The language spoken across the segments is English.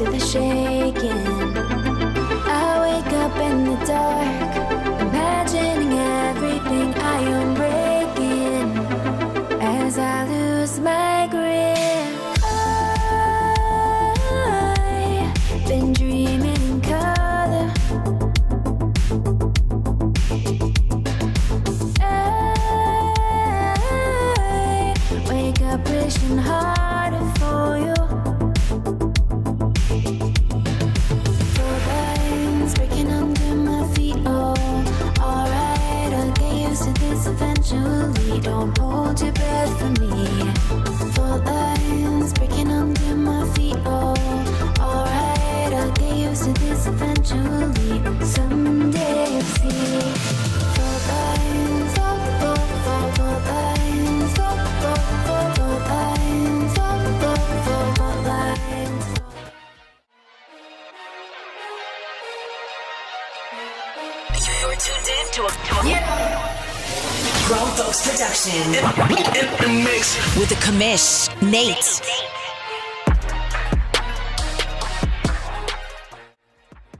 to the shaking. I wake up in the dark, imagining everything I am breaking as I lose my grip. I've been dreaming in color. I wake up wishing harder for you. Four lines breaking under my feet. Oh, alright, I'll get used to this eventually. Don't hold your breath for me. Four lines breaking under my feet. Oh, alright, I'll get used to this eventually. Someday you'll see. Four lines, four lines, four lines, four lines. You're tuned in to a Grown Folks production. In mix With the commish, Nate.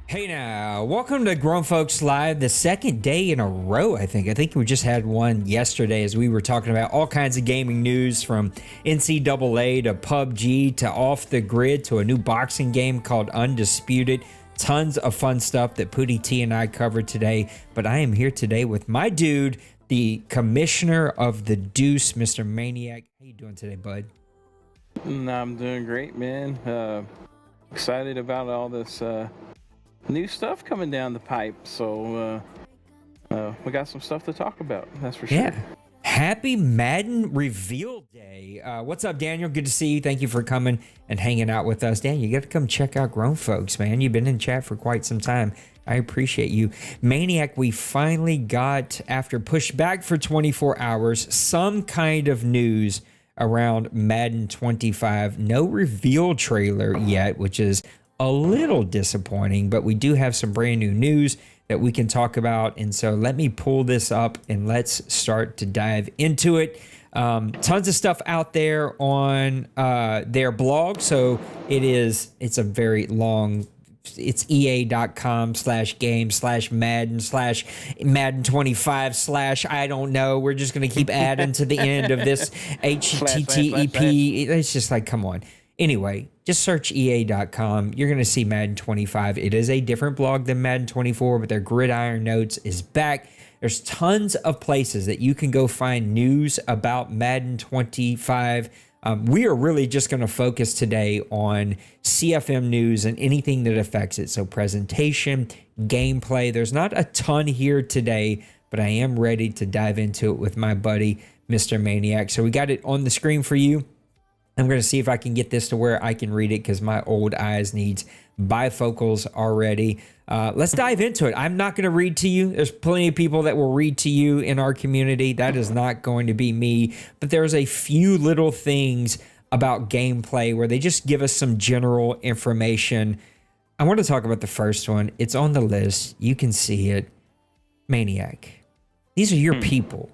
Hey now, welcome to Grown Folks Live, the second day in a row, I think. I think we just had one yesterday as we were talking about all kinds of gaming news from NCAA to PUBG to Off the Grid to a new boxing game called Undisputed. Tons of fun stuff that Pootie T and I covered today. But I am here today with my dude, the commissioner of the Deuce, Mr. Maniac. How you doing today, bud? I'm doing great, man. Excited about all this new stuff coming down the pipe. So we got some stuff to talk about. That's for sure. Yeah. Happy Madden Reveal Day. What's up, Daniel? Good to see you. Thank you for coming and hanging out with us. Dan, you got to come check out Grown Folks, man. You've been in chat for quite some time. I appreciate you. Maniac, we finally got, after pushed back for 24 hours, some kind of news around Madden 25. No reveal trailer yet, which is a little disappointing, but we do have some brand new news that we can talk about. And so let me pull this up and let's start to dive into it. Tons of stuff out there on their blog. So it's a very long, it's ea.com/game/Madden 25/ I don't know. We're just going to keep adding to the end of this HTTP. It's just like, come on. Anyway, just search ea.com. You're going to see Madden 25. It is a different blog than Madden 24, but their Gridiron Notes is back. There's tons of places that you can go find news about Madden 25. We are really just going to focus today on CFM news and anything that affects it. So presentation, gameplay. There's not a ton here today, but I am ready to dive into it with my buddy, Mr. Maniac. So we got it on the screen for you. I'm going to see if I can get this to where I can read it because my old eyes needs bifocals already. Let's dive into it. I'm not going to read to you. There's plenty of people that will read to you in our community. That is not going to be me. But there's a few little things about gameplay where they just give us some general information. I want to talk about the first one. It's on the list. You can see it. Maniac. These are your people.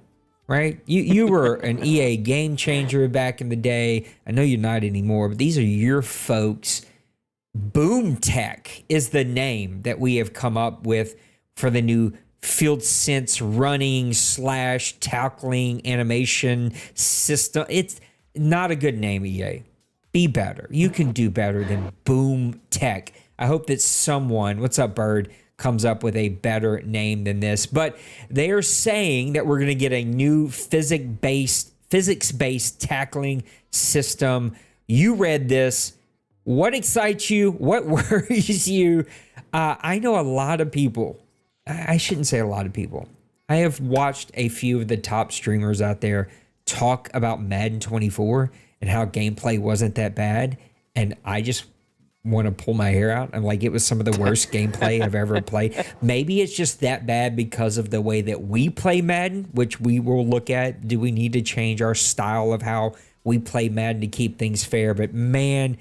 Right? You were an EA game changer back in the day. I know you're not anymore, but these are your folks. Boom Tech is the name that we have come up with for the new Field Sense running / tackling animation system. It's not a good name, EA. Be better. You can do better than Boom Tech. I hope that someone, what's up, Bird, comes up with a better name than this. But they are saying that we're going to get a new physics-based tackling system. You read this. What excites you? What worries you? I know a lot of people. I shouldn't say a lot of people. I have watched a few of the top streamers out there talk about Madden 24 and how gameplay wasn't that bad. And I just want to pull my hair out. I'm like, it was some of the worst gameplay I've ever played. Maybe it's just that bad because of the way that we play Madden, which we will look at. Do we need to change our style of how we play Madden to keep things fair? But man,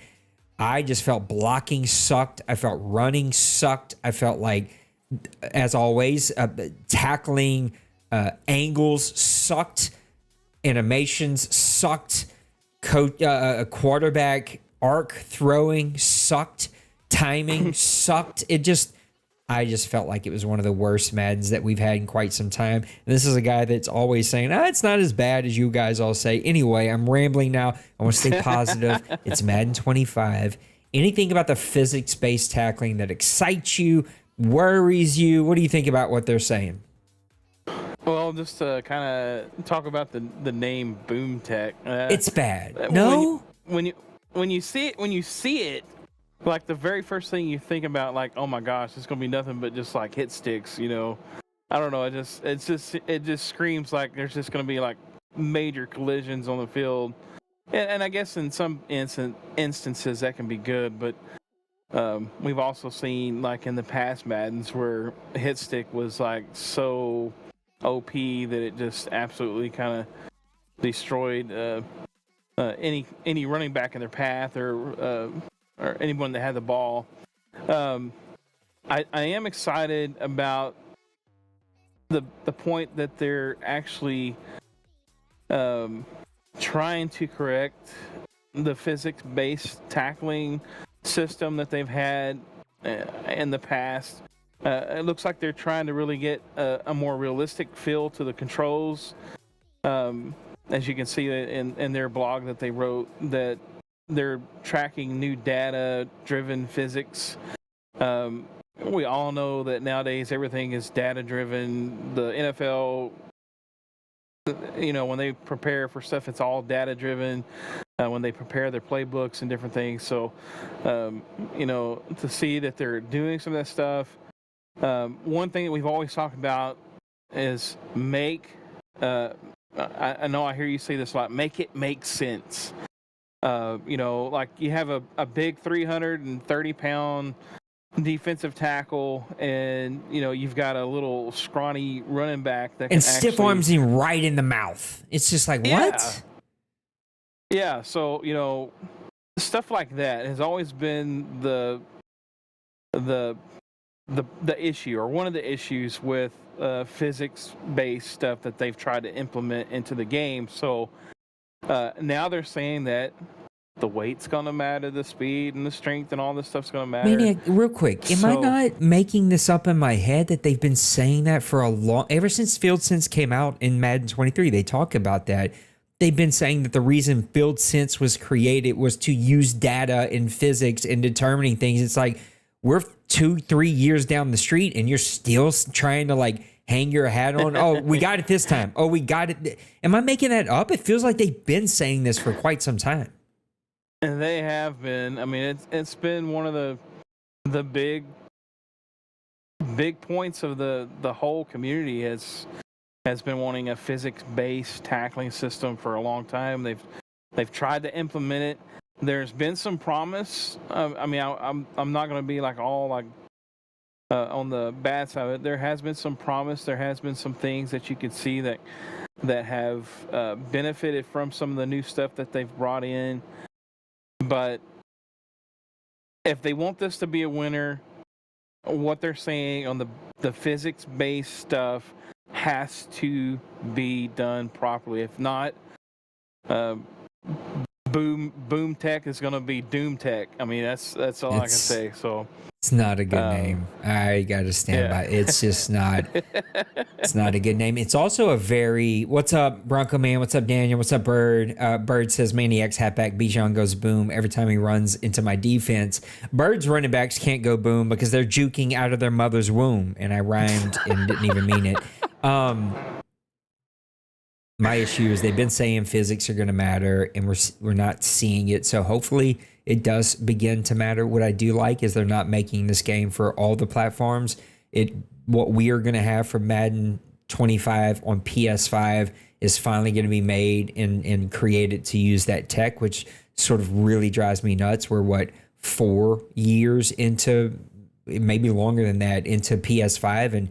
I just felt blocking sucked. I felt running sucked. I felt like, as always, tackling angles sucked. Animations sucked. Quarterback arc throwing sucked. timing sucked. I just felt like it was one of the worst Maddens that we've had in quite some time. And this is a guy that's always saying, it's not as bad as you guys all say. Anyway, I'm rambling now. I want to stay positive. It's Madden 25. Anything about the physics-based tackling that excites you, worries you? What do you think about what they're saying? Well, just to kind of talk about the name Boom Tech. It's bad. No? When you see it, like the very first thing you think about, like, oh my gosh, it's gonna be nothing but just like hit sticks, you know. I don't know. It just screams like there's just gonna be like major collisions on the field, and I guess in some instances that can be good, but we've also seen like in the past Maddens where hit stick was like so OP that it just absolutely kind of destroyed any running back in their path or anyone that had the ball. I am excited about the point that they're actually trying to correct the physics-based tackling system that they've had in the past. It looks like they're trying to really get a more realistic feel to the controls. As you can see in their blog that they wrote, that they're tracking new data-driven physics. We all know that nowadays everything is data-driven. The NFL, you know, when they prepare for stuff, it's all data-driven. When they prepare their playbooks and different things. So, you know, to see that they're doing some of that stuff. One thing that we've always talked about is make, I know I hear you say this a lot, make it make sense. You know, like you have a big 330-pound defensive tackle, and you know you've got a little scrawny running back that can stiff arms him right in the mouth. It's just like, what? Yeah. So you know, stuff like that has always been the issue, or one of the issues with physics-based stuff that they've tried to implement into the game. So now they're saying that the weight's gonna matter, the speed and the strength and all this stuff's gonna matter. Maniac, real quick, am I not making this up in my head that they've been saying that for ever since Field Sense came out in Madden 23? They talk about that. They've been saying that the reason Field Sense was created was to use data and physics in determining things. It's like we're 2-3 years down the street and you're still trying to like hang your hat on. Oh, we got it this time. Oh, we got it. Am I making that up? It feels like they've been saying this for quite some time. And they have been. I mean, it's been one of the big points of the whole community has been wanting a physics-based tackling system for a long time. They've tried to implement it. There's been some promise. I mean, I'm not going to be like all like on the bad side of it. There has been some promise. There has been some things that you could see that have benefited from some of the new stuff that they've brought in. But if they want this to be a winner, what they're saying on the physics-based stuff has to be done properly. If not, Boom Tech is going to be Doom Tech. I mean, that's all I can say. So it's not a good name. I got to stand by it. It's just not. It's not a good name. It's also a very. What's up, Bronco Man? What's up, Daniel? What's up, Bird? Bird says Maniac's halfback Bijan goes boom every time he runs into my defense. Bird's running backs can't go boom because they're juking out of their mother's womb, and I rhymed and didn't even mean it. My issue is they've been saying physics are going to matter, and we're not seeing it. So hopefully it does begin to matter. What I do like is they're not making this game for all the platforms. What we are going to have for Madden 25 on PS5 is finally going to be made and created to use that tech, which sort of really drives me nuts. We're 4 years into, maybe longer than that, into PS5, and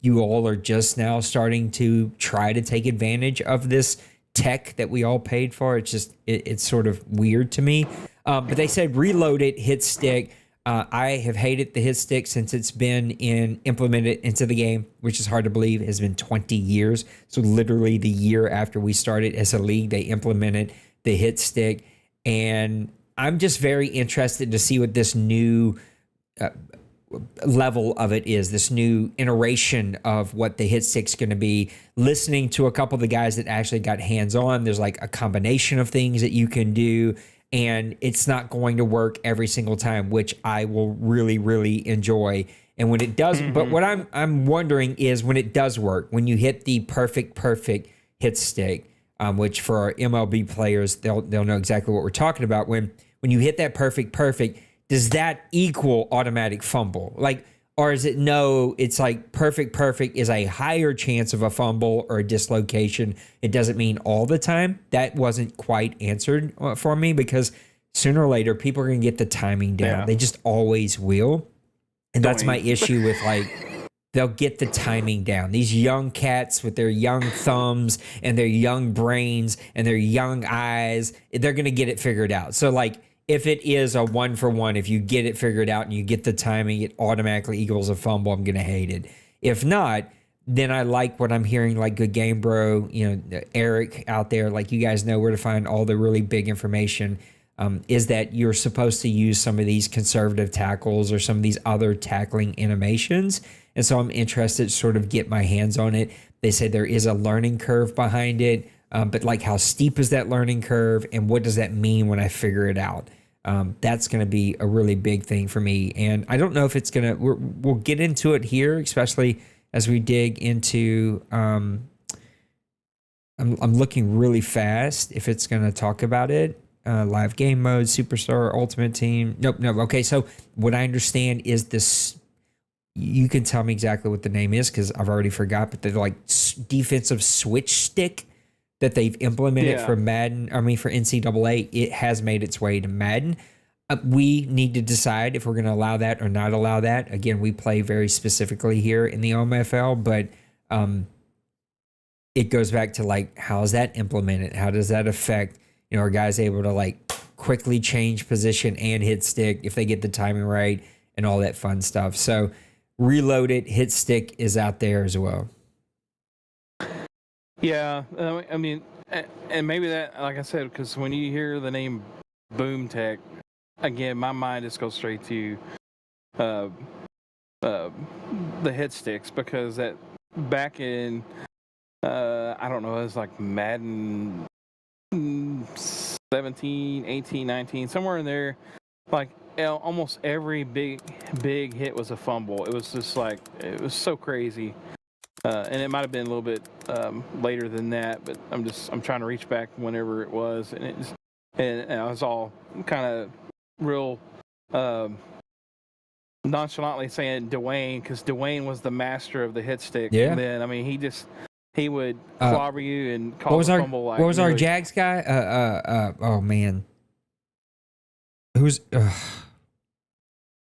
you all are just now starting to try to take advantage of this tech that we all paid for. It's just, it's sort of weird to me. But they said reload it, hit stick. I have hated the hit stick since it's been implemented into the game, which is hard to believe. It has been 20 years. So literally the year after we started as a league, they implemented the hit stick. And I'm just very interested to see what this new level of it is, this new iteration of what the hit stick's going to be. Listening to a couple of the guys that actually got hands on, there's like a combination of things that you can do, and it's not going to work every single time, which I will really, really enjoy. And when it does, but what I'm wondering is when it does work, when you hit the perfect hit stick, which for our MLB players, they'll know exactly what we're talking about. When you hit that perfect, does that equal automatic fumble? Like, or is it no, it's like perfect is a higher chance of a fumble or a dislocation. It doesn't mean all the time. That wasn't quite answered for me, because sooner or later, people are going to get the timing down. Yeah. They just always will. And that's my issue with, like, they'll get the timing down. These young cats with their young thumbs and their young brains and their young eyes, they're going to get it figured out. So, like, if it is a 1-for-1, if you get it figured out and you get the timing, it automatically equals a fumble, I'm going to hate it. If not, then I like what I'm hearing, like Good Game Bro, Eric out there, like, you guys know where to find all the really big information, is that you're supposed to use some of these conservative tackles or some of these other tackling animations. And so I'm interested to sort of get my hands on it. They say there is a learning curve behind it, but like, how steep is that learning curve and what does that mean when I figure it out? That's going to be a really big thing for me. And I don't know if it's going to, we'll get into it here, especially as we dig into, I'm looking really fast if it's going to talk about it. Live game mode, superstar, ultimate team. Nope. Okay. So what I understand is this, you can tell me exactly what the name is, because I've already forgot, but they're like defensive switch stick that they've implemented for Madden. I mean, for NCAA, it has made its way to Madden. We need to decide if we're going to allow that or not allow that. Again, we play very specifically here in the OMFL, but it goes back to, like, how is that implemented? How does that affect, are guys able to, like, quickly change position and hit stick if they get the timing right and all that fun stuff. So reload it, hit stick is out there as well. Yeah, I mean, and maybe that, like I said, because when you hear the name Boom Tech, again, my mind just goes straight to the hit sticks, because that back in, I don't know, it was like Madden 17, 18, 19, somewhere in there, like almost every big hit was a fumble. It was just like, it was so crazy. And it might have been a little bit later than that, but I'm trying to reach back whenever it was, and I was all kind of real nonchalantly saying Dwayne, because Dwayne was the master of the hit stick. Yeah. And then, I mean, he would clobber you and call a fumble. What was our Jags guy? Oh man, he's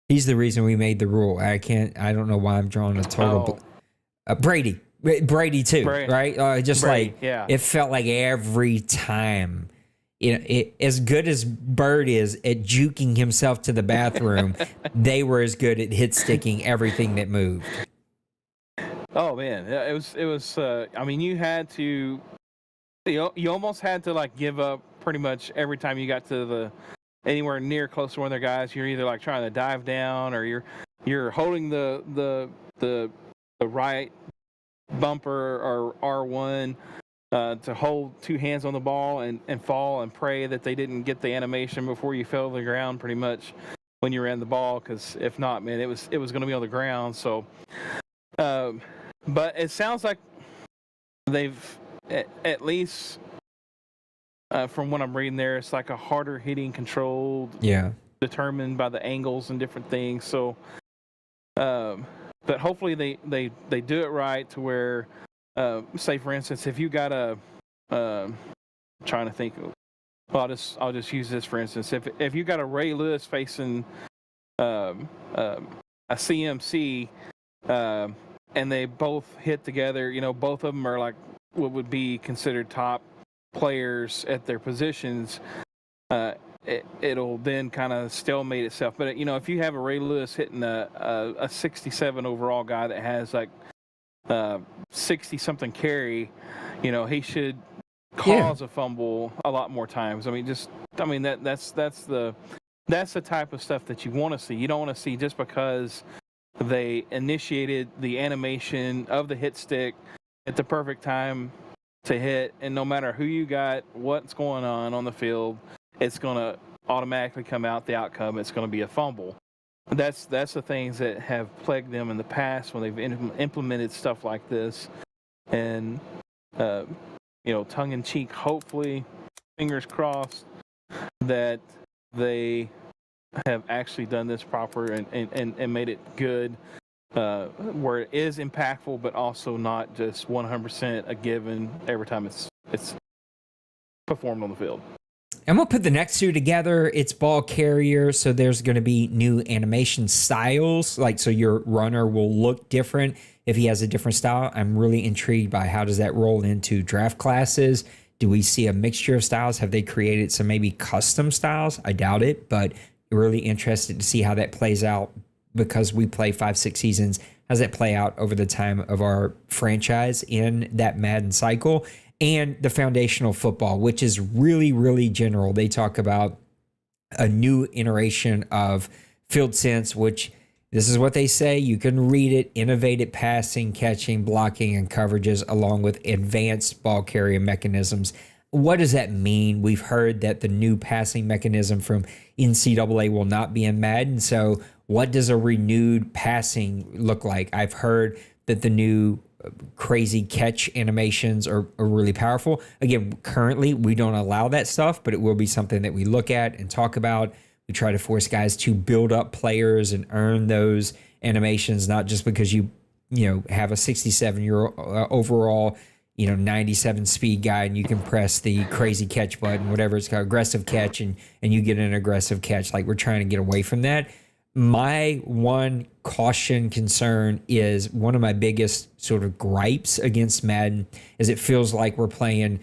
the reason we made the rule. I don't know why I'm drawing a total. Brady too, right? Just Brady, like, yeah. It felt like every time, as good as Bird is at juking himself to the bathroom, they were as good at hit sticking everything that moved. Oh man, it was. I mean, you had to, you almost had to, like, give up pretty much every time you got to anywhere near close to one of their guys. You're either, like, trying to dive down, or you're holding the right bumper or R1 to hold two hands on the ball and fall and pray that they didn't get the animation before you fell to the ground, pretty much, when you ran the ball, because if not, man, it was going to be on the ground. So but it sounds like they've at least from what I'm reading there, it's like a harder hitting controlled, determined by the angles and different things. So but hopefully they do it right to where, say for instance, if you got trying to think, well, I'll just use this for instance. If you got a Ray Lewis facing a CMC, and they both hit together, both of them are like what would be considered top players at their positions. It'll then kind of stalemate itself. But if you have a Ray Lewis hitting a 67 overall guy that has like 60 something carry, he should cause a fumble a lot more times. I mean, just I mean, that's the type of stuff that you want to see. You don't want to see just because they initiated the animation of the hit stick at the perfect time to hit, and no matter who you got, what's going on the field, it's going to automatically come out the outcome. It's going to be a fumble. That's the things that have plagued them in the past when they've implemented stuff like this. And tongue in cheek, hopefully, fingers crossed, that they have actually done this proper and made it good, where it is impactful, but also not just 100% a given every time it's performed on the field. I'm going to put the next two together. It's ball carrier, so there's going to be new animation styles. Like, so your runner will look different if he has a different style. I'm really intrigued by how does that roll into draft classes. Do we see a mixture of styles? Have they created some maybe custom styles? I doubt it, but really interested to see how that plays out because we play 5-6 seasons. How does that play out over the time of our franchise in that Madden cycle? And the foundational football, which is really, really general. They talk about a new iteration of field sense, which this is what they say. You can read it: innovative passing, catching, blocking, and coverages, along with advanced ball carrier mechanisms. What does that mean? We've heard that the new passing mechanism from NCAA will not be in Madden. So what does a renewed passing look like? I've heard that the new crazy catch animations are really powerful. Again, currently we don't allow that stuff, but it will be something that we look at and talk about. We try to force guys to build up players and earn those animations, not just because you have a 67-year overall, 97 speed guy and you can press the crazy catch button, whatever it's called, aggressive catch, and you get an aggressive catch. Like, we're trying to get away from that. My one caution concern is one of my biggest sort of gripes against Madden is it feels like we're playing,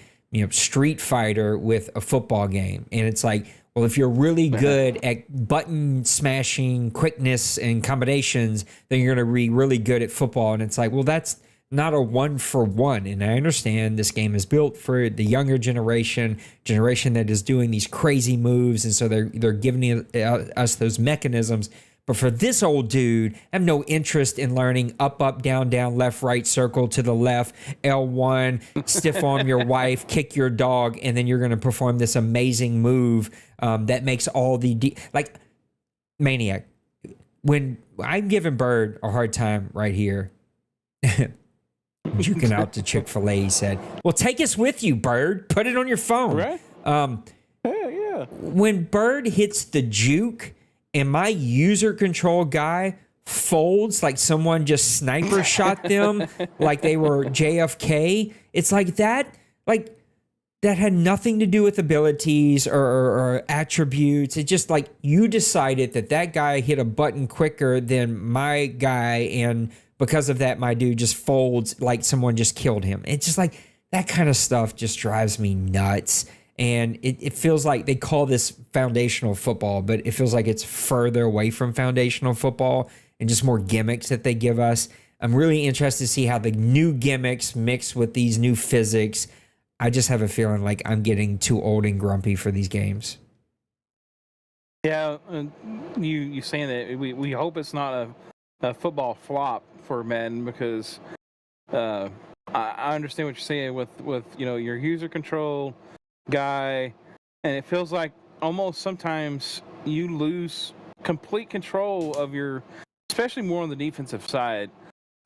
Street Fighter with a football game. And it's like, well, if you're really good at button smashing, quickness, and combinations, then you're going to be really good at football. And it's like, well, that's not a 1-for-1. And I understand this game is built for the younger generation that is doing these crazy moves. And so they're giving us those mechanisms. But for this old dude, I have no interest in learning up, up, down, down, left, right, circle to the left, L1, stiff arm your wife, kick your dog, and then you're going to perform this amazing move that makes all the... like, Maniac. When I'm giving Bird a hard time right here... juking out to Chick-fil-A, he said, well, take us with you, Bird. Put it on your phone. Right? Yeah. When Bird hits the juke and my user control guy folds like someone just sniper shot them like they were JFK, it's like that had nothing to do with abilities or attributes. It's just like you decided that guy hit a button quicker than my guy, and because of that, my dude just folds like someone just killed him. It's just like that kind of stuff just drives me nuts. And it feels like they call this foundational football, but it feels like it's further away from foundational football and just more gimmicks that they give us. I'm really interested to see how the new gimmicks mix with these new physics. I just have a feeling like I'm getting too old and grumpy for these games. Yeah, you saying that we hope it's not a football flop for Madden, because I understand what you're saying with your user control guy, and it feels like almost sometimes you lose complete control of your, especially more on the defensive side.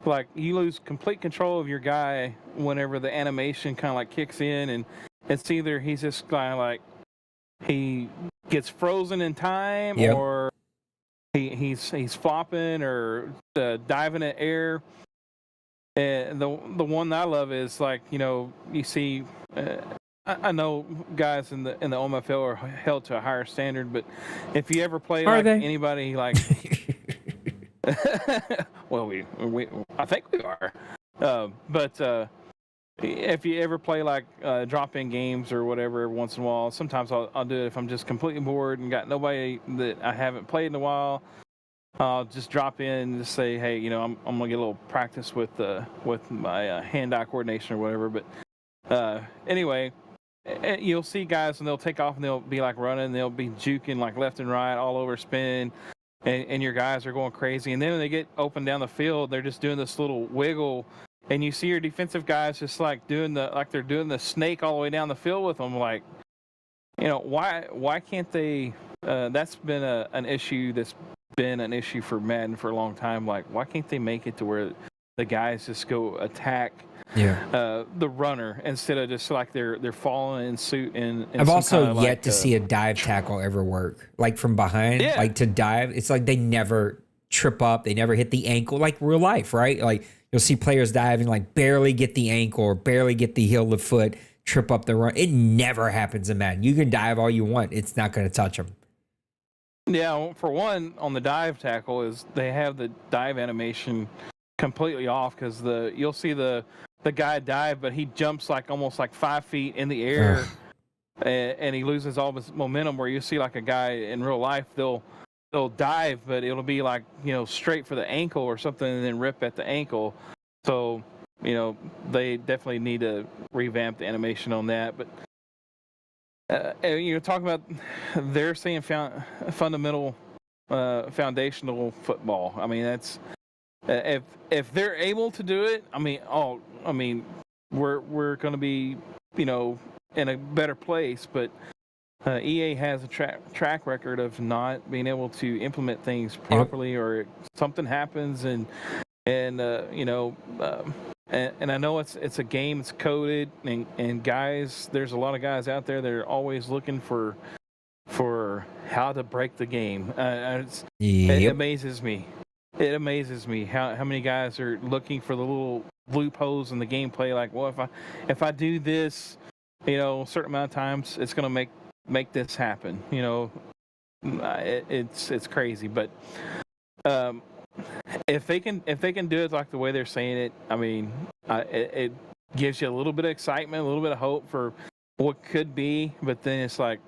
Like, you lose complete control of your guy whenever the animation kind of like kicks in, and it's either he's just kind of like he gets frozen in time, yep, or he's flopping or diving at air. And the one that I love is like, you see, I know guys in the OMFL are held to a higher standard, but if you ever play like anybody like, well, we I think we are, but if you ever play like drop-in games or whatever every once in a while, sometimes I'll do it if I'm just completely bored and got nobody that I haven't played in a while. I'll just drop in and just say, hey, I'm gonna get a little practice with my hand-eye coordination or whatever. But anyway, you'll see guys and they'll take off and they'll be like running, they'll be juking like left and right, all over spin, and your guys are going crazy. And then when they get open down the field, they're just doing this little wiggle, and you see your defensive guys just like they're doing the snake all the way down the field with them. Like, why can't they? That's been an issue that's been an issue for Madden for a long time. Like, why can't they make it to where the guys just go attack the runner instead of just like they're following in suit? And I've also yet to see a dive tackle ever work, like from behind, like to dive. It's like they never trip up, they never hit the ankle, like real life, right? Like you'll see players diving, like barely get the ankle or barely get the heel of the foot, trip up the run. It never happens in Madden. You can dive all you want, it's not going to touch them. Yeah, for one, on the dive tackle is they have the dive animation completely off because you'll see the guy dive, but he jumps like almost like 5 feet in the air, and he loses all his momentum. Where you see like a guy in real life, they'll dive, but it'll be like straight for the ankle or something, and then rip at the ankle. So they definitely need to revamp the animation on that. But talking about they're saying fundamental, foundational football. I mean, that's if they're able to do it. We're going to be in a better place. But EA has a track record of not being able to implement things properly, or something happens, and I know it's a game, it's coded, and guys, there's a lot of guys out there that are always looking for how to break the game. It amazes me. It amazes me how many guys are looking for the little loopholes in the gameplay. Like, well, if I do this, a certain amount of times, it's going to make this happen. It's crazy, but if they can do it like the way they're saying it, I mean, it gives you a little bit of excitement, a little bit of hope for what could be. But then it's like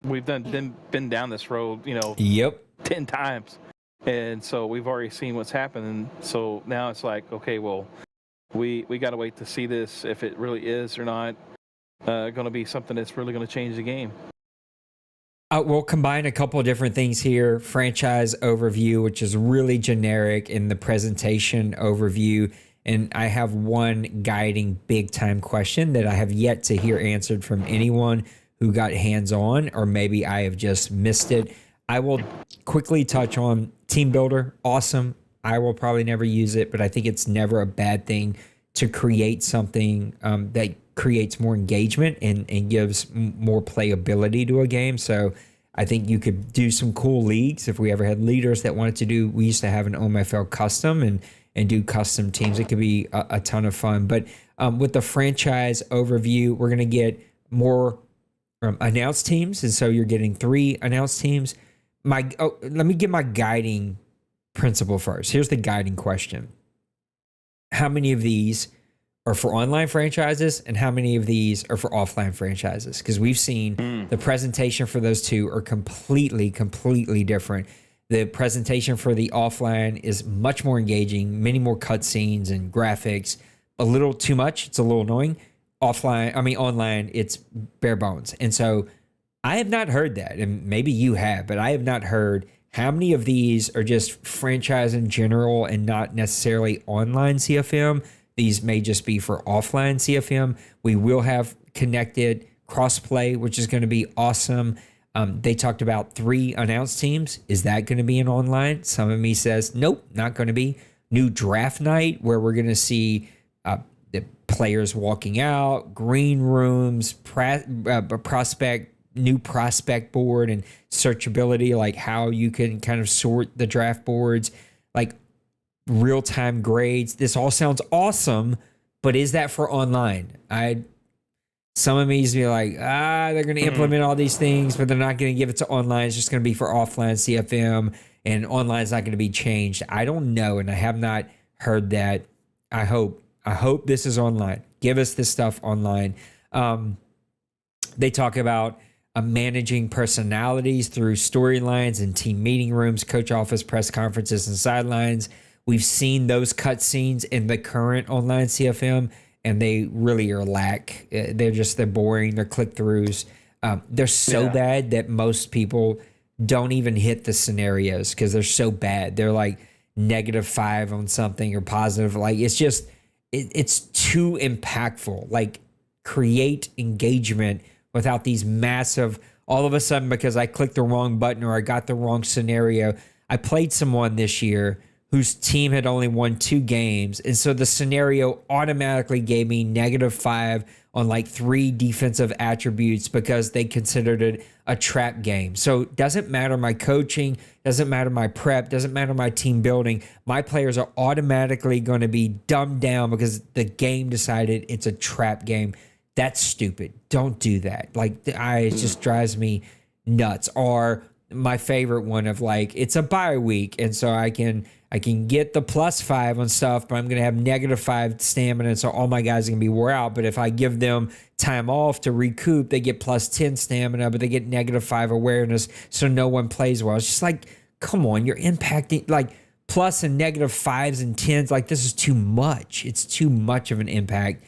we've been down this road, 10 times, and so we've already seen what's happened. And so now it's like, okay, well, we got to wait to see this if it really is or not going to be something that's really going to change the game. We'll combine a couple of different things here. Franchise overview, which is really generic, in the presentation overview. And I have one guiding big time question that I have yet to hear answered from anyone who got hands on, or maybe I have just missed it. I will quickly touch on Team Builder. Awesome. I will probably never use it, but I think it's never a bad thing to create something that creates more engagement and gives more playability to a game. So I think you could do some cool leagues. If we ever had leaders that wanted to do, we used to have an OMFL custom and do custom teams. It could be a ton of fun. But with the franchise overview, we're going to get more announced teams. And so you're getting 3 announced teams. Let me get my guiding principle first. Here's the guiding question. How many of these are for online franchises and how many of these are for offline franchises? Because we've seen the presentation for those two are completely different. The presentation for the offline is much more engaging, many more cutscenes and graphics, a little too much. It's a little annoying. Online, it's bare bones. And so I have not heard that, and maybe you have, but I have not heard how many of these are just franchise in general and not necessarily online CFM. These may just be for offline CFM. We will have connected crossplay, which is going to be awesome. They talked about 3 announced teams. Is that going to be an online? Some of me says, nope, not going to be. New draft night, where we're going to see the players walking out, green rooms, new prospect board and searchability, like how you can kind of sort the draft boards, like real-time grades. This all sounds awesome, but is that for online? Some of me is be like, they're going to implement all these things, but they're not going to give it to online. It's just going to be for offline CFM, and online is not going to be changed. I don't know, and I have not heard that. I hope this is online. Give us this stuff online. They talk about managing personalities through storylines and team meeting rooms, coach office, press conferences, and sidelines. We've seen those cutscenes in the current online CFM, and they really are lack. They're boring. They're click throughs. They're so bad that most people don't even hit the scenarios because they're so bad. They're like -5 on something or positive. Like it's just it's too impactful. Like create engagement without these massive. All of a sudden, because I clicked the wrong button or I got the wrong scenario, I played someone this year whose team had only won 2 games. And so the scenario automatically gave me -5 on like 3 defensive attributes because they considered it a trap game. So it doesn't matter my coaching, doesn't matter my prep, doesn't matter my team building. My players are automatically going to be dumbed down because the game decided it's a trap game. That's stupid. Don't do that. Like, it just drives me nuts. Or my favorite one of like, it's a bye week, and so I can get the +5 on stuff, but I'm going to have -5 stamina, so all my guys are going to be wore out. But if I give them time off to recoup, they get +10 stamina, but they get -5 awareness, so no one plays well. It's just like, come on, you're impacting like plus and -5s and 10s. Like, this is too much. It's too much of an impact.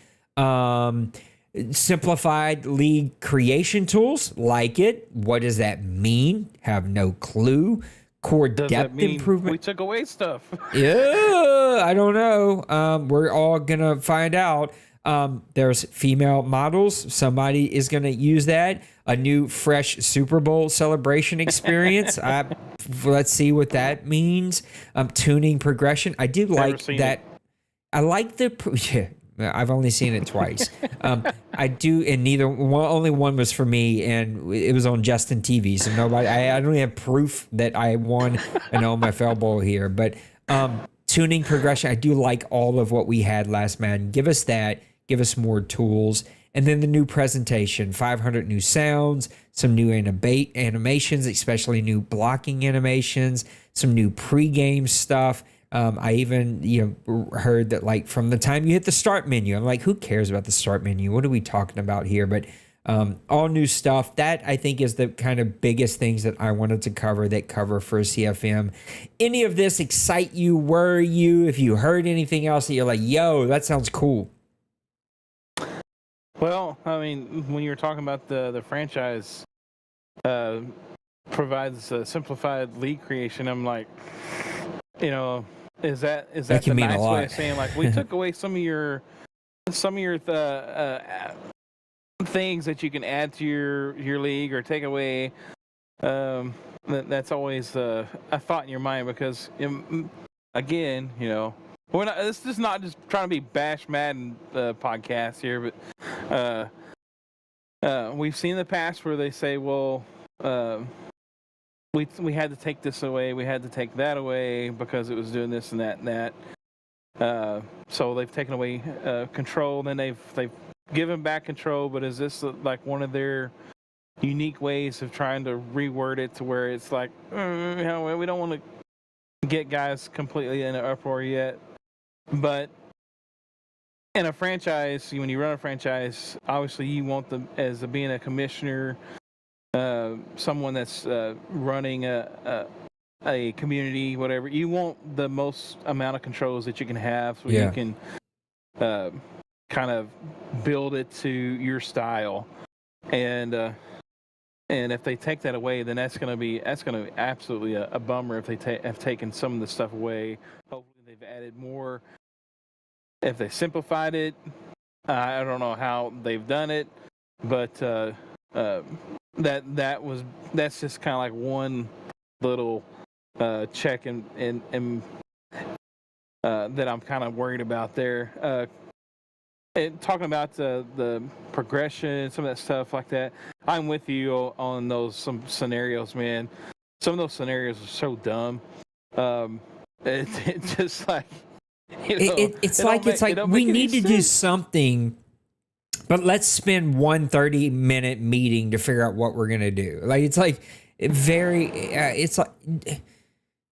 Simplified league creation tools, like it. What does that mean? Have no clue. Core depth improvement. We took away stuff. Yeah, I don't know. We're all gonna find out. There's female models. Somebody is gonna use that. A new fresh Super Bowl celebration experience. Let's see what that means. Tuning progression. I do like that. I like the. Yeah, I've only seen it twice. I do, and only one was for me, and it was on Justin TV. So nobody, I don't even have proof that I won an OMFL Bowl here. But tuning progression, I do like all of what we had last Madden. Give us that. Give us more tools. And then the new presentation, 500 new sounds, some new animations, especially new blocking animations, some new pregame stuff. I even, heard that like from the time you hit the start menu, I'm like, who cares about the start menu? What are we talking about here? But all new stuff. That I think is the kind of biggest things that I wanted to cover for CFM. Any of this excite you, worry you? If you heard anything else that you're like, yo, that sounds cool. Well, I mean, when you were talking about the franchise provides a simplified league creation, I'm like, is that the nice way of saying like we took away some of your things that you can add to your league or take away? That's always a thought in your mind because again, we're not. This is not just trying to be Bash Madden podcast here, but we've seen in the past where they say, well. We had to take this away. We had to take that away because it was doing this and that and that. So they've taken away control. Then they've given back control. But is this like one of their unique ways of trying to reword it to where it's like, we don't want to get guys completely in an uproar yet. But in a franchise, when you run a franchise, obviously you want them as being a commissioner. Someone that's running a community, whatever. You want the most amount of controls that you can have, so you can kind of build it to your style. And if they take that away, then that's going to be absolutely a bummer. If they have taken some of the stuff away, hopefully they've added more. If they simplified it, I don't know how they've done it, but. That's just kind of like one little check and that I'm kind of worried about there. And talking about the progression, some of that stuff like that, I'm with you on some scenarios, man. Some of those scenarios are so dumb. It just like it's like we need to do something. But let's spend one 30-minute meeting to figure out what we're going to do. Like, it's like it's like,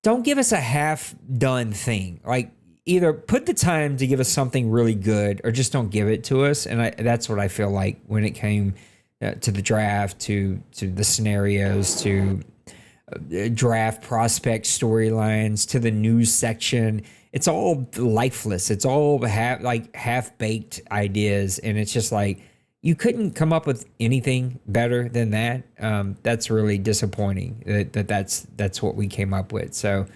don't give us a half-done thing. Like, either put the time to give us something really good or just don't give it to us. And that's what I feel like when it came to the draft, to the scenarios, to draft prospect storylines, to the news section. it's all lifeless. It's all half baked ideas, and it's just like you couldn't come up with anything better than that. That's really disappointing. That's what we came up with. So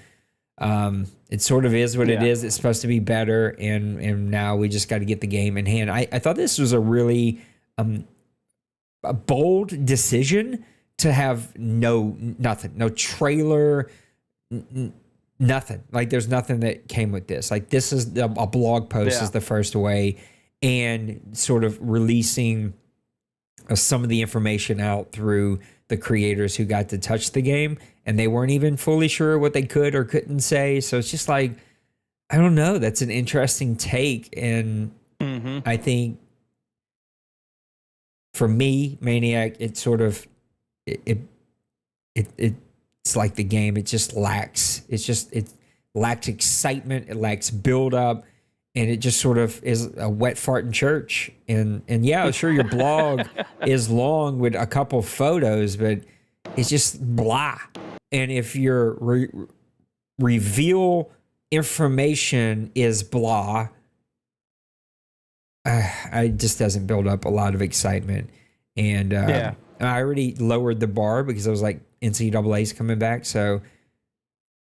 it sort of is what it is. It's supposed to be better, and now we just got to get the game in hand. I thought this was a really a bold decision to have nothing, no trailer, nothing. Like there's nothing that came with this. Like this is a blog post is the first way, and sort of releasing some of the information out through the creators who got to touch the game, and they weren't even fully sure what they could or couldn't say. So it's just like, I don't know. That's an interesting take, and I think for me, Maniac, it sort of it's like the game. It just lacks. It lacks excitement. It lacks build up, and it just sort of is a wet fart in church. And yeah, sure, your blog is long with a couple photos, but it's just blah. And if your reveal information is blah, it just doesn't build up a lot of excitement. And I already lowered the bar because I was like, NCAA's coming back, so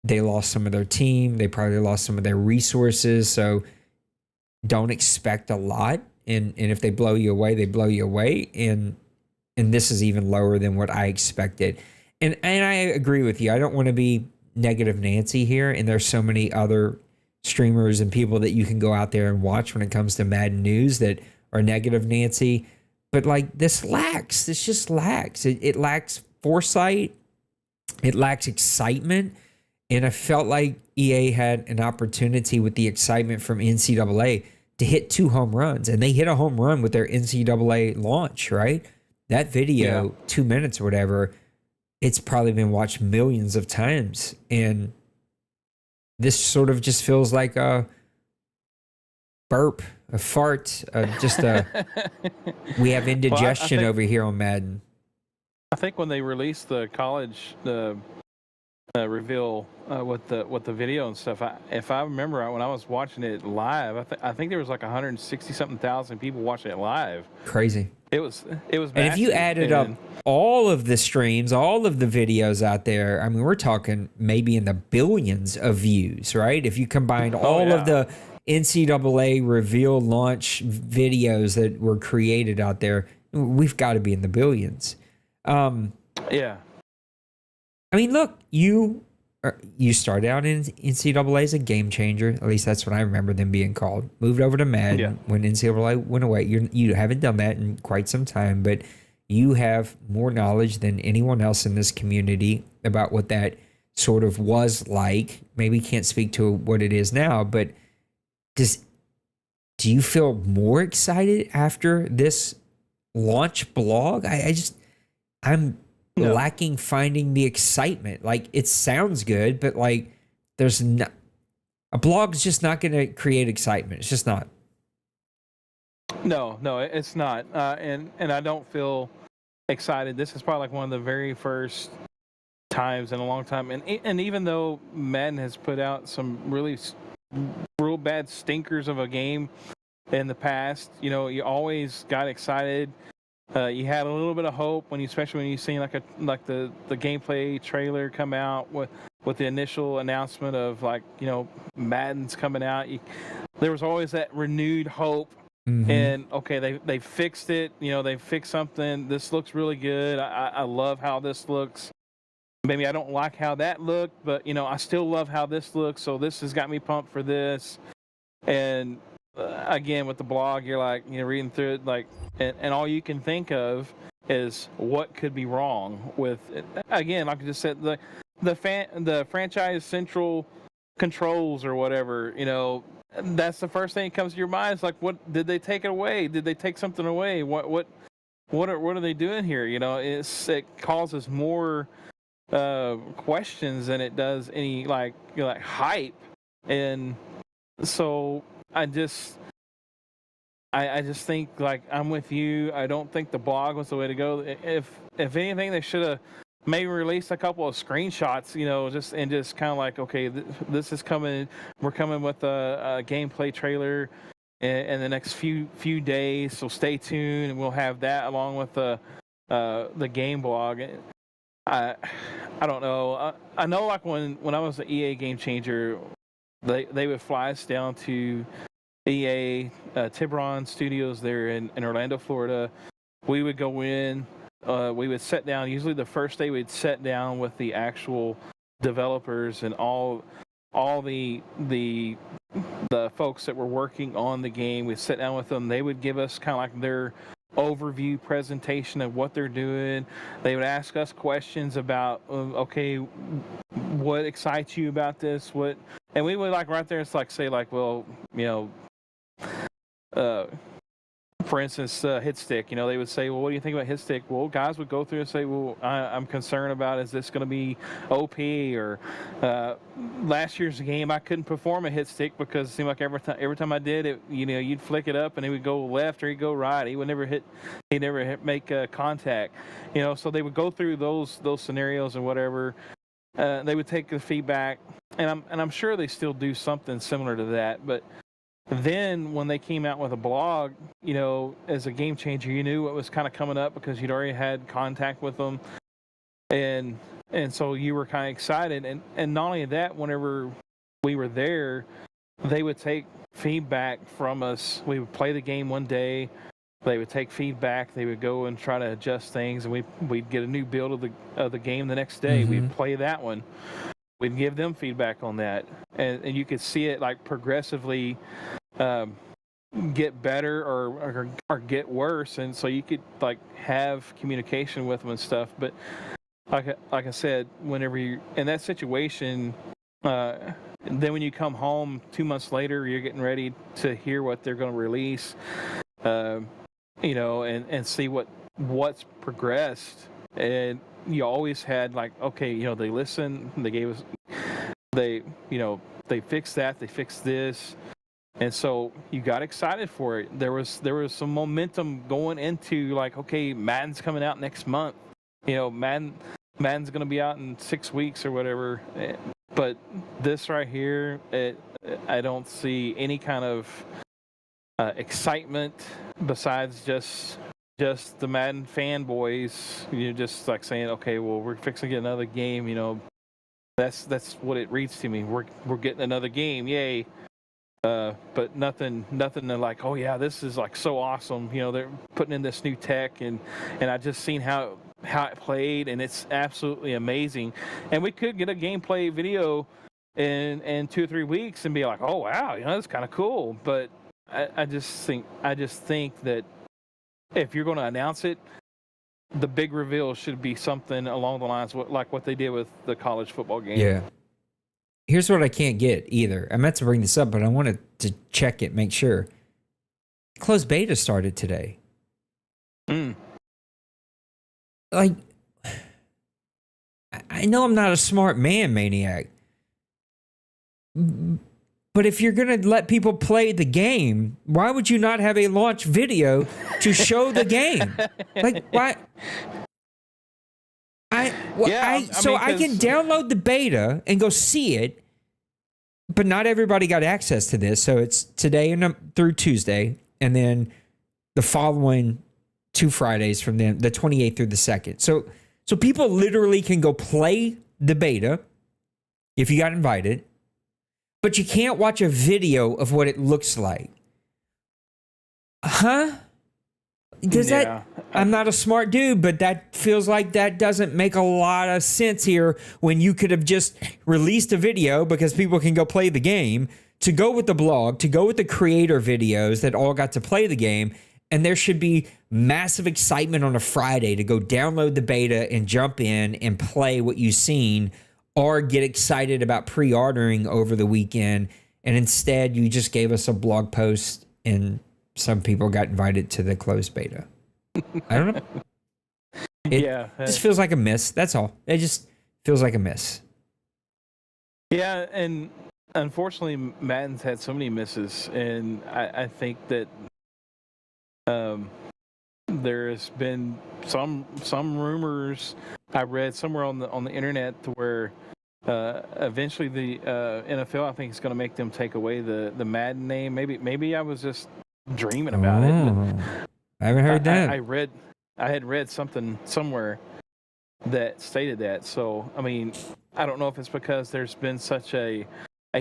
they lost some of their team. They probably lost some of their resources. So don't expect a lot. And if they blow you away, they blow you away. And this is even lower than what I expected. And I agree with you. I don't want to be negative Nancy here. And there's so many other streamers and people that you can go out there and watch when it comes to Madden news that are negative Nancy. But like this just lacks. It lacks foresight. It lacks excitement. And I felt like EA had an opportunity with the excitement from NCAA to hit 2 home runs. And they hit a home run with their NCAA launch, right? That video, 2 minutes or whatever, it's probably been watched millions of times. And this sort of just feels like a burp, a fart, we have indigestion over here on Madden. I think when they released the college reveal with the video and stuff, if I remember right, when I was watching it live, I think there was like 160 something thousand people watching it live. Crazy. It was massive. And if you added up all of the streams, all of the videos out there, I mean, we're talking maybe in the billions of views, right? If you combined all of the NCAA reveal launch videos that were created out there, we've got to be in the billions. I mean, look, you started out in NCAA as a game changer. At least that's what I remember them being called. Moved over to Madden when NCAA went away. You haven't done that in quite some time, but you have more knowledge than anyone else in this community about what that sort of was like. Maybe can't speak to what it is now, but do you feel more excited after this launch blog? I'm lacking finding the excitement. Like, it sounds good, but like there's not, a blog's just not going to create excitement. It's just not. No, it's not. And I don't feel excited. This is probably like one of the very first times in a long time. And even though Madden has put out some real bad stinkers of a game in the past, you know, you always got excited. You had a little bit of hope especially when you seen like the gameplay trailer come out with the initial announcement of, like, you know, Madden's coming out. There was always that renewed hope. And okay, they fixed it. You know, they fixed something. This looks really good. I love how this looks. Maybe I don't like how that looked, but you know, I still love how this looks. So this has got me pumped for this. And again, with the blog, you're like, you know, reading through it, like, and all you can think of is what could be wrong with it. Again, like I just said, the franchise central controls or whatever, you know, that's the first thing that comes to your mind. It's like, what did they take it away? Did they take something away? What are they doing here? You know, it causes more questions than it does any, like, you know, like hype. And so I just think, like, I'm with you. I don't think the blog was the way to go. If anything, they should have maybe release a couple of screenshots, just kind of like, okay, this is coming. We're coming with a gameplay trailer in the next few days, so stay tuned, and we'll have that along with the game blog. I don't know. I know, like when I was the EA Game Changer, they would fly us down to EA Tiburon Studios there in Orlando, Florida. We would go in. We would sit down. Usually, the first day we'd sit down with the actual developers and all the folks that were working on the game. We'd sit down with them. They would give us kind of like their overview presentation of what they're doing. They would ask us questions about, okay, what excites you about this? And we would like right there. It's like say like, well, for instance, hit stick. They would say, well, what do you think about hit stick? Well, guys would go through and say, well, I'm concerned about, is this going to be OP? Or last year's game, I couldn't perform a hit stick because it seemed like every time I did it, you'd flick it up and he would go left or he'd go right. He would never make contact. So they would go through those scenarios and whatever. They would take the feedback, and I'm sure they still do something similar to that, but. Then when they came out with a blog, as a game changer, you knew what was kind of coming up because you'd already had contact with them, and so you were kind of excited. And not only that, whenever we were there, they would take feedback from us. We would play the game one day, they would take feedback. They would go and try to adjust things, and we'd get a new build of the game the next day. Mm-hmm. We'd play that one. We'd give them feedback on that, and you could see it like progressively get better or get worse, and so you could like have communication with them and stuff. But like I said, whenever you're in that situation, then when you come home 2 months later, you're getting ready to hear what they're going to release, and see what's progressed. And you always had like, okay, they listened, they gave us, they fixed that, they fixed this. And so you got excited for it. There was some momentum going into like, okay, Madden's coming out next month. Madden's going to be out in 6 weeks or whatever. But this right here, I don't see any kind of excitement besides just the Madden fanboys. Just like saying, okay, well, we're fixing to get another game. That's what it reads to me. We're getting another game, yay. But nothing to like, oh yeah, this is like so awesome. They're putting in this new tech, and I just seen how it played, and it's absolutely amazing. And we could get a gameplay video in 2 or 3 weeks and be like, oh wow, that's kind of cool. But I just think that if you're going to announce it, the big reveal should be something along the lines of like what they did with the college football game. Yeah. Here's what I can't get either. I meant to bring this up, but I wanted to check it, make sure. Closed beta started today. Like, I know I'm not a smart man, Maniac. But if you're going to let people play the game, why would you not have a launch video to show the game? Like, why? I can download the beta and go see it, but not everybody got access to this. So it's today and through Tuesday, and then the following 2 Fridays from then, the 28th through the 2nd. So people literally can go play the beta if you got invited, but you can't watch a video of what it looks like. Huh? I'm not a smart dude, but that feels like that doesn't make a lot of sense here when you could have just released a video because people can go play the game, to go with the blog, to go with the creator videos that all got to play the game, and there should be massive excitement on a Friday to go download the beta and jump in and play what you've seen, or get excited about pre-ordering over the weekend. And instead, you just gave us a blog post and some people got invited to the closed beta. I don't know. It just feels like a miss. That's all. It just feels like a miss. Yeah, and unfortunately, Madden's had so many misses, and I think that there has been some rumors I read somewhere on the internet to where eventually the NFL, I think, is going to make them take away the Madden name. Maybe I was just dreaming about it. Oh, I haven't heard that. I had read something somewhere that stated that. So I mean, I don't know if it's because there's been such a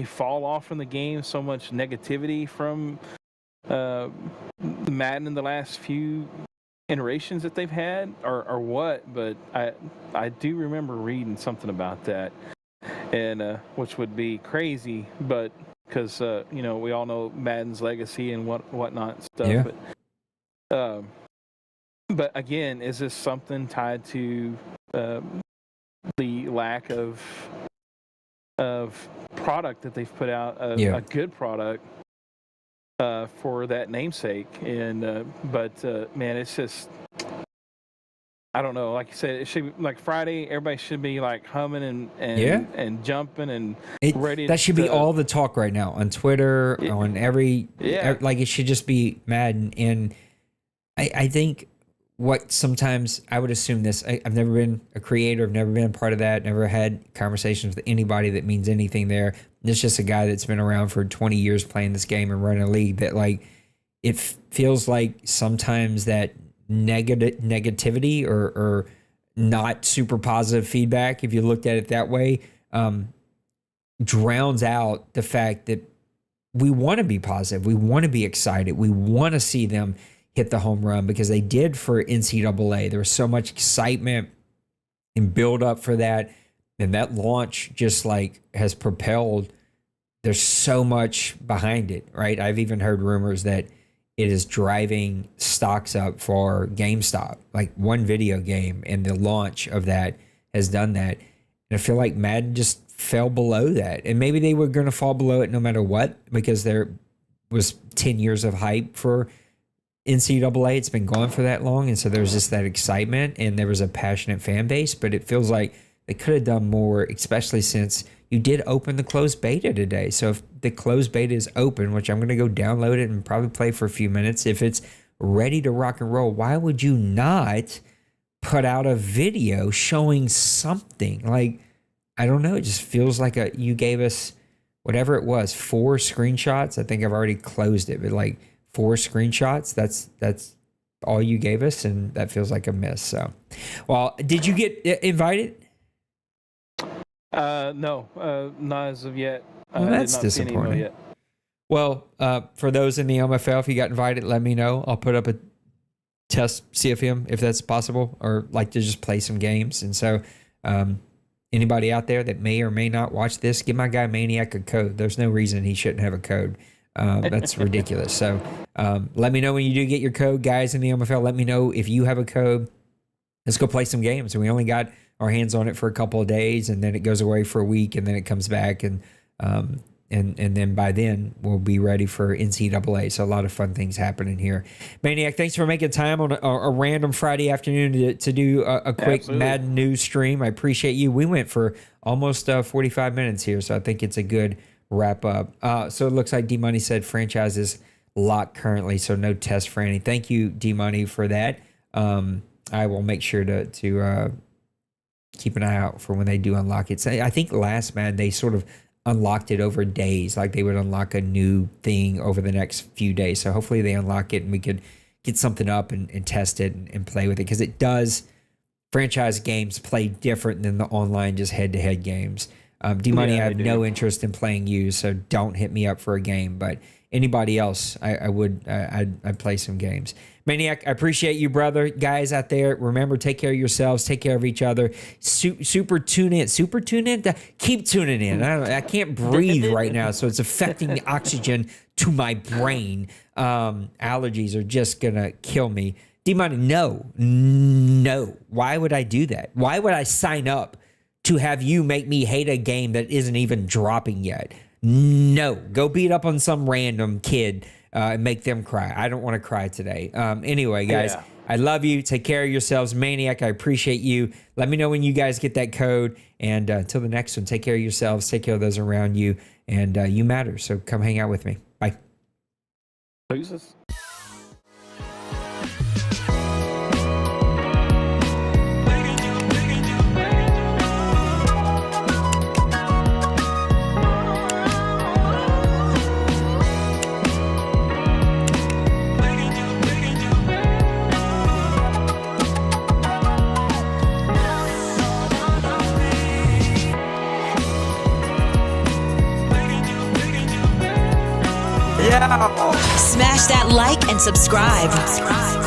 fall off from the game, so much negativity from Madden in the last few iterations that they've had, or what. But I do remember reading something about that, and which would be crazy, but because you know, we all know Madden's legacy and whatnot and stuff. Yeah. But again, is this something tied to the lack of product that they've put out, a good product for that namesake? And but man, it's just, I don't know. Like you said, it should be like Friday. Everybody should be like humming and jumping and ready. That should be all the talk right now on Twitter, on like it should just be Madden. And I think what sometimes I would assume this. I've never been a creator. I've never been a part of that. Never had conversations with anybody that means anything there. It's just a guy that's been around for 20 years playing this game and running a league. That like it feels like sometimes that negativity or not super positive feedback, if you looked at it that way, drowns out the fact that we want to be positive. We want to be excited. We want to see them hit the home run, because they did for NCAA. There was so much excitement and build up for that. And that launch just like has propelled. There's so much behind it, right? I've even heard rumors that it is driving stocks up for GameStop. Like one video game and the launch of that has done that. And I feel like Madden just fell below that. And maybe they were going to fall below it no matter what, because there was 10 years of hype for NCAA. It's been gone for that long. And so there's just that excitement and there was a passionate fan base, but it feels like they could have done more, especially since you did open the closed beta today. So if the closed beta is open, which I'm going to go download it and probably play for a few minutes, if it's ready to rock and roll, why would you not put out a video showing something? Like, I don't know. It just feels like you gave us whatever it was, 4 screenshots. I think I've already closed it, but like 4 screenshots. That's all you gave us, and that feels like a miss. So, well, did you get invited? No, not as of yet. Well, that's disappointing. Yet. Well, for those in the MFL, if you got invited, let me know. I'll put up a test CFM if that's possible, or like to just play some games. And so, anybody out there that may or may not watch this, give my guy Maniac a code. There's no reason he shouldn't have a code. That's ridiculous. So, let me know when you do get your code, guys in the MFL. Let me know if you have a code. Let's go play some games. We only got our hands on it for a couple of days, and then it goes away for a week, and then it comes back, and then by then we'll be ready for NCAA. So a lot of fun things happening here. Maniac, thanks for making time on a random Friday afternoon to do a quick Absolutely. Madden news stream. I appreciate you. We went for almost 45 minutes here, so I think it's a good wrap up. So it looks like D-Money said franchise is locked currently, so no test for any. Thank you, D-Money, for that. I will make sure to keep an eye out for when they do unlock it. So I think last Madden they sort of unlocked it over days, like they would unlock a new thing over the next few days. So hopefully they unlock it and we could get something up and test it and play with it, because it does. Franchise games play different than the online just head-to-head games. D-Money, I have no interest in playing you, so don't hit me up for a game. But anybody else, I'd play some games. Maniac, I appreciate you, brother. Guys out there, remember, take care of yourselves, take care of each other. Super tune in. Keep tuning in. I can't breathe right now, so it's affecting the oxygen to my brain. Allergies are just going to kill me. D-Money, no. Why would I do that? Why would I sign up to have you make me hate a game that isn't even dropping yet? No. Go beat up on some random kid and make them cry. I don't want to cry today. Anyway, guys, I love you. Take care of yourselves. Maniac, I appreciate you. Let me know when you guys get that code. And until the next one, take care of yourselves. Take care of those around you. And you matter. So come hang out with me. Bye. Peace. and subscribe.